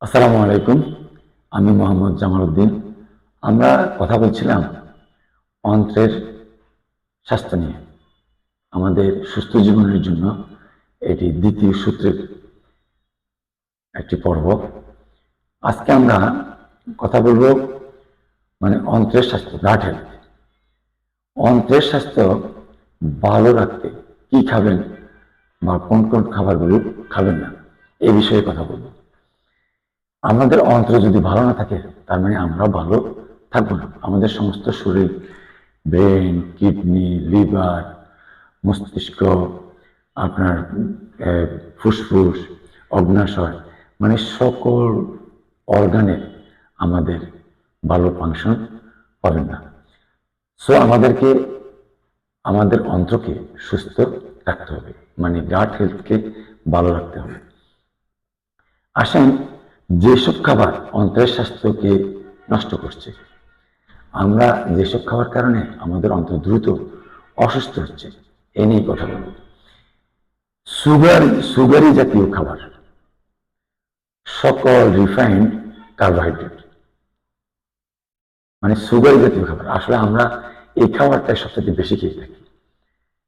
আসসালামু আলাইকুম। আমি মোহাম্মদ জামাল উদ্দিন। আমরা কথা বলছিলাম অন্ত্রের স্বাস্থ্য নিয়ে। আমাদের সুস্থ জীবনের জন্য এটি দ্বিতীয় সূত্রের একটি পর্ব। আজকে আমরা কথা বলবো অন্ত্রের স্বাস্থ্য, গাট হেলথ। অন্ত্রের স্বাস্থ্য ভালো রাখতে কি খাবেন বা কোন কোন খাবারগুলো খাবেন না, এই বিষয়ে কথা বলবো। আমাদের অন্ত্র যদি ভালো না থাকে তার মানে আমরা ভালো থাকবো না। আমাদের সমস্ত শরীর, ব্রেন, কিডনি, লিভার, মস্তিষ্ক, আপনার ফুসফুস, অগ্ন্যাশয়, সকল অর্গানে আমাদের ভালো ফাংশন পাবেন না। সো আমাদেরকে আমাদের অন্ত্রকে সুস্থ রাখতে হবে, গাট হেলথকে ভালো রাখতে হবে। আসেন, যেসব খাবার অন্ত্রের স্বাস্থ্যকে নষ্ট করছে, আমরা যেসব খাবার কারণে আমাদের অন্ত্র দ্রুত অসুস্থ হচ্ছে, এ নিয়ে কথা বলব। সুগারি জাতীয় খাবার, সকল রিফাইন্ড কার্বোহাইড্রেট, সুগারি জাতীয় খাবার। আসলে আমরা এই খাবারটাই সবচেয়ে বেশি খেয়ে থাকি।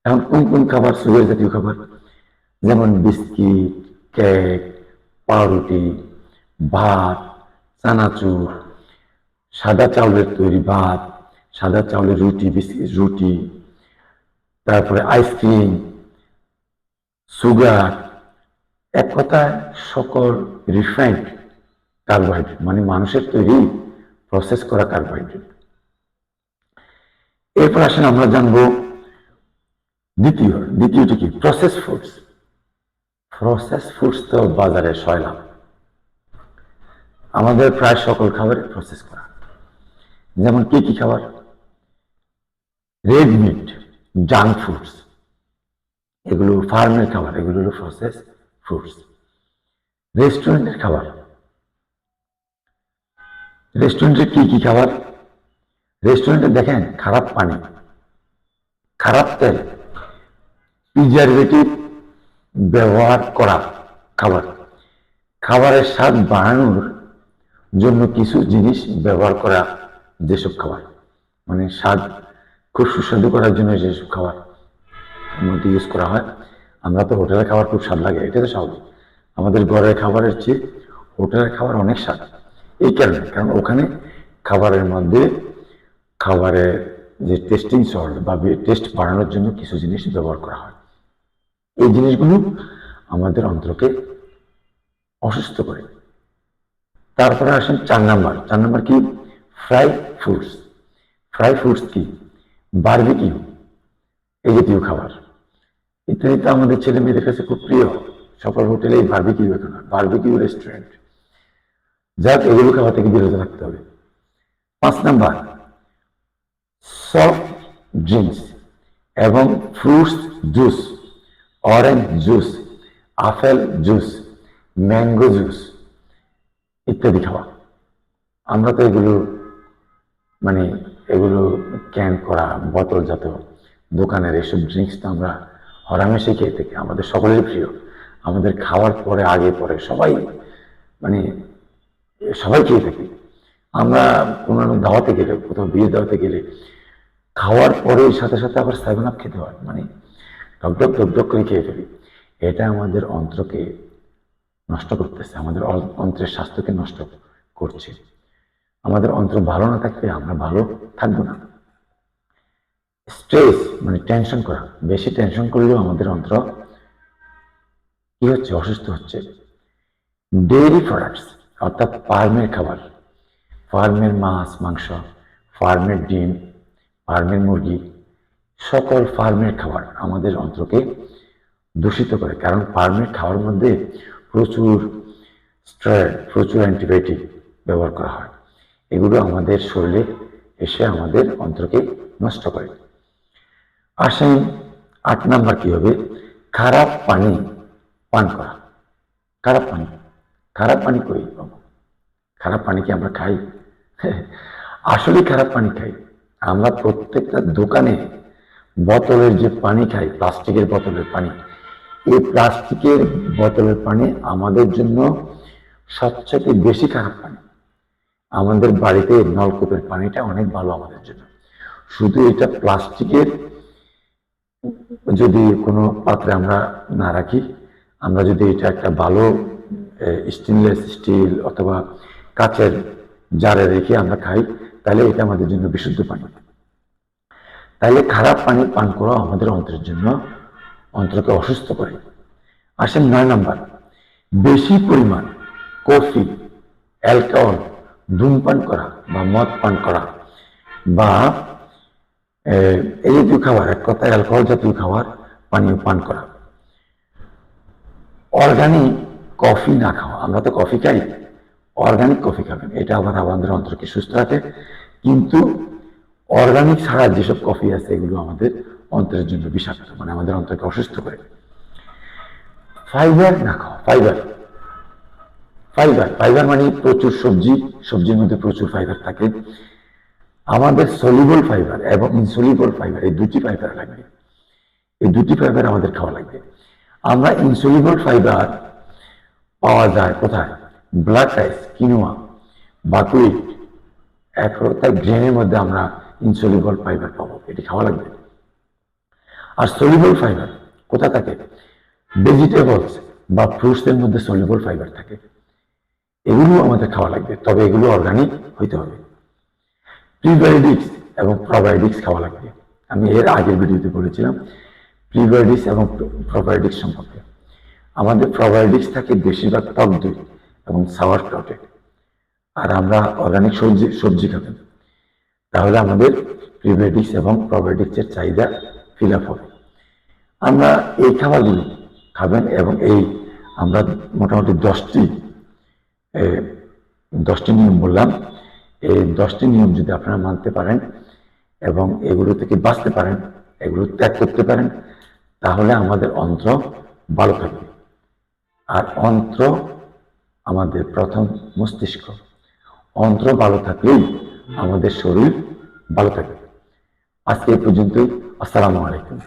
এখন কোন কোন খাবার সুগারি জাতীয় খাবার? যেমন বিস্কিট, কেক, পাউরুটি, ভাত, চানাচুর, সাদা চাউলের তৈরি ভাত, সাদা চাউলের রুটি, বিস্কিট, রুটি, তারপরে আইসক্রিম, সুগার, এক কথায় সকল রিফাইন্ড কার্বোহাইড্রেট, মানুষের তৈরি প্রসেস করা কার্বোহাইড্রেট। এরপর আসেন আমরা জানবো দ্বিতীয়টি কি? Process foods. প্রসেস ফুডস তো বাজারে সয়লাভ। আমাদের প্রায় সকল খাবারে প্রসেস করা। যেমন কি কি খাবার? রেড মিট, জাঙ্ক ফুডস, এগুলো ফার্মের খাবার, এগুলো হলো প্রসেস ফুডস। রেস্টুরেন্টের খাবার, রেস্টুরেন্টের কি কি খাবার? রেস্টুরেন্টে দেখেন খারাপ পানি, খারাপ তেল, প্রিজারভেটিভ ব্যবহার করা খাবার, খাবারের স্বাদ বাড়ানোর জন্য কিছু জিনিস ব্যবহার করা, যেসব খাবার স্বাদ খুব সুস্বাদু করার জন্য যেসব খাবার মধ্যে ইউজ করা হয়। আমরা তো হোটেলের খাবার খুব স্বাদ লাগে, এটা তো স্বাভাবিক। আমাদের ঘরের খাবারের চেয়ে হোটেলের খাবার অনেক স্বাদ। এই কারণ ওখানে খাবারের মধ্যে খাবারের যে টেস্টিং সল্ট বা টেস্ট বাড়ানোর জন্য কিছু জিনিস ব্যবহার করা হয়। এই জিনিসগুলো আমাদের অন্ত্রকে অসুস্থ করে। তারপরে আসেন 4 নাম্বার কি? Fry foods. ফ্রাই ফুডস কি? বারবিকিউ, এই জাতীয় খাবার ইত্যাদি তো আমাদের ছেলে মেয়েদের কাছে খুব প্রিয়। সকল হোটেলেই বারবিকিউ এখন, বারবিকিউ রেস্টুরেন্ট। যাক, এগুলো খাওয়া থেকে বিরত থাকতে হবে। 5 নাম্বার সফট ড্রিঙ্কস এবং fruits juice, orange juice, apple juice, mango juice ইত্যাদি খাওয়া। আমরা তো এগুলো ক্যান করা বোতলজাত দোকানের এসব ড্রিঙ্কস তো আমরা হরামেশে খেয়ে থাকি, আমাদের সকলেরই প্রিয়। আমাদের খাওয়ার পরে, আগে পরে সবাই সবাই খেয়ে থাকি। আমরা কোনো দাওয়াতে গেলে, কোথাও বিয়ে দাওয়াতে গেলে খাওয়ার পরে সাথে সাথে আবার 7 আপ খেতে হয়, ঢকঢক ঢকঢক করে খেয়ে ফেলি। এটা আমাদের অন্ত্রকে নষ্ট করতেছে, আমাদের অন্ত্রের স্বাস্থ্যকে নষ্ট করছে। আমাদের অন্ত্র ভালো না থাকলে আমরা ভালো থাকবো না। স্ট্রেস টেনশন করা, বেশি টেনশন করলেও আমাদের অন্ত্র কি হচ্ছে? অসুস্থ হচ্ছে। ডেইরি প্রোডাক্টস অর্থাৎ ফার্মের খাবার, ফার্মের মাছ, মাংস, ফার্মের ডিম, ফার্মের মুরগি, সকল ফার্মের খাবার আমাদের অন্ত্রকে দূষিত করে। কারণ ফার্মের খাওয়ার মধ্যে প্রচুর স্টেরয়েড, প্রচুর অ্যান্টিবায়োটিক ব্যবহার করা হয়। এগুলো আমাদের শরীরে এসে আমাদের অন্ত্রকে নষ্ট করে। আসেন 8 নাম্বার কি হবে? খারাপ পানি পান করা। খারাপ পানি কই পাবো? খারাপ পানি কি আমরা খাই? আসলে খারাপ পানি খাই আমরা। প্রত্যেকটা দোকানে বোতলের যে পানি খাই, প্লাস্টিকের বোতলের পানি, এই প্লাস্টিকের বোতলের পানি আমাদের জন্য সবচেয়ে বেশি খারাপ পানি। আমাদের বাড়িতে নলকূপের পানিটা অনেক ভালো আমাদের জন্য। শুধু এটা প্লাস্টিকের যদি কোনো পাত্রে আমরা না রাখি, আমরা যদি এটা একটা ভালো স্টেনলেস স্টিল অথবা কাচের জারে রেখে আমরা খাই, তাহলে এটা আমাদের জন্য বিশুদ্ধ পানি। তাহলে খারাপ পানি পান করা আমাদের অন্ত্রের জন্য, অন্ত্রকে অসুস্থ করে। আসেন 9 নাম্বার, বেশি পরিমাণ কফি, অ্যালকোহল, ধূমপান করা বা মদ পান করা বা এই জাতীয় খাবার, এক কথায় অ্যালকোহল জাতীয় খাবার পানীয় পান করা। অর্গানিক কফি না খাওয়া, আমরা তো কফি খাই, অর্গানিক কফি খাবেন, এটা আবার আমাদের অন্ত্রকে সুস্থ রাখে। কিন্তু অর্গানিক ছাড়া যেসব কফি আছে এগুলো আমাদের অন্ত্রের জন্য বিষাক্ত, মানে আমাদের অন্ত্রকে অসুস্থ করে। ফাইবার না খাওয়া, ফাইবার ফাইবার ফাইবার মানে প্রচুর সবজির মধ্যে প্রচুর ফাইবার থাকে। আমাদের সলিবল ফাইবার এবং ইনসলিবল ফাইবার, এই দুটি ফাইবার লাগবে, এই দুটি ফাইবার আমাদের খাওয়া লাগবে। আমরা ইনসলিবল ফাইবার পাওয়া যায় কোথায়? ব্ল্যাক রাইস, কিনোয়া, বাকুইট, এক প্রকার গ্রেনের মধ্যে আমরা ইনসলিবল ফাইবার পাবো, এটি খাওয়া লাগবে। আর সলিবল ফাইবার কোথা থাকে? ভেজিটেবলস বা ফ্রুটসের মধ্যে সলিবল ফাইবার থাকে, এগুলো আমাদের খাওয়া লাগবে, তবে এগুলো অর্গানিক হইতে হবে। প্রিবায়োটিক্স এবং প্রোবায়োটিক্স খাওয়া লাগবে। আমি এর আগের ভিডিওতে বলেছিলাম প্রিবায়োটিক্স এবং প্রোবায়োটিক্স সম্পর্কে। আমাদের প্রোবায়োটিক্স থাকে বেশিরভাগ টক দই এবং সাওয়ার ক্রাউটে। আর আমরা অর্গানিক সবজি খাবেন, তাহলে আমাদের প্রিবায়োটিক্স এবং প্রোবায়োটিক্সের চাহিদা ফিল আপ হবে। আমরা এই খাবারগুলো খাবেন এবং এই আমরা মোটামুটি 10টি নিয়ম বললাম, এই 10টি নিয়ম যদি আপনারা মানতে পারেন এবং এগুলো থেকে বাঁচতে পারেন, এগুলো ত্যাগ করতে পারেন, তাহলে আমাদের অন্ত্র ভালো থাকবে। আর অন্ত্র আমাদের প্রথম মস্তিষ্ক, অন্ত্র ভালো থাকলেই আমাদের শরীর ভালো থাকবে। আজকে এই পর্যন্তই। আসসালামু আলাইকুম।